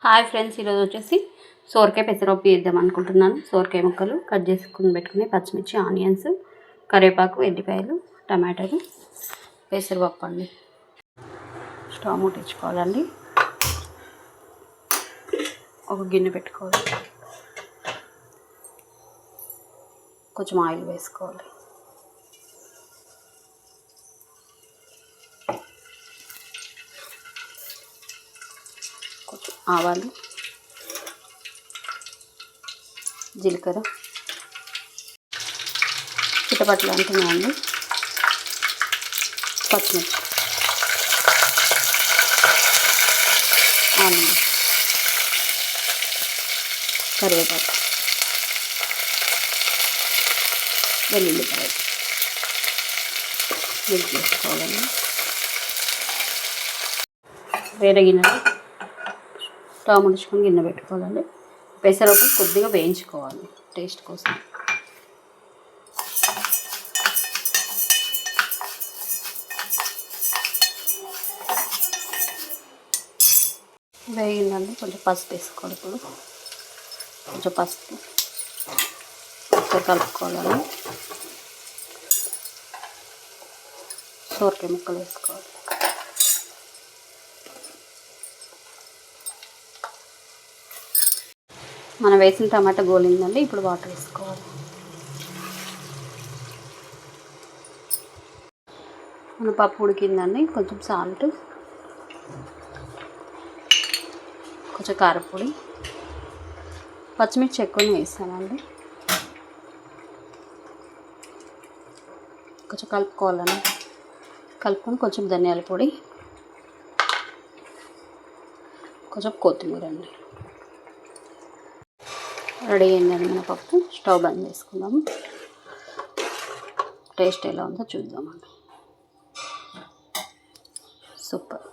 Hi friends, ఈరోజు వచ్చేసి సోరకాయ పెసరపప్పు చేద్దాం అనుకుంటున్నాను. సోరకాయ ముక్కలు కట్ చేసుకుని పెట్టుకుని పచ్చిమిర్చి, ఆనియన్స్, కరివేపాకు, ఎల్లిపాయలు, టమాటాలు, పెసరపప్పు అండి. స్టవ్ ముట్టించుకోవాలండి. ఒక గిన్నె పెట్టుకోవాలి. కొంచెం ఆయిల్ వేసుకోవాలి. కొంచెం ఆవాలు, జీలకర్ర చిటపట్లు అంటున్నాయండి. పచ్చిమిర్చి, ఆనియన్, కరివేపాకు, వెల్లుల్లిపాయలు మిక్స్ చేసుకోవాలండి. వేరే గిన్నెలో స్టవ్ ముడుచుకొని గిన్నె పెట్టుకోవాలండి. పెసరపప్పు కొద్దిగా వేయించుకోవాలి టేస్ట్ కోసం. వేగిందండి. కొంచెం పసుపు వేసుకోవాలి. ఇప్పుడు కొంచెం పసుపు ఒకసారి కలుపుకోవాలండి. సోరకాయ ముక్కలు వేసుకోవాలి. మనం వేసిన టమాటా గోలిందండి. ఇప్పుడు వాటర్ వేసుకోవాలి. మన పప్పు ఉడికిందండి. కొంచెం సాల్ట్, కొంచెం కారపొడి, పచ్చిమిర్చి ఎక్కువనే వేస్తానండి. కొంచెం కలుపుకోవాలండి. కలుపుకొని కొంచెం ధనియాల పొడి, కొంచెం కొత్తిమీర అండి. రెడీ అయిందండి మన పప్పు. స్టవ్ బంద్ చేసుకుందాము. టేస్ట్ ఎలా ఉందో చూద్దామండి. సూపర్.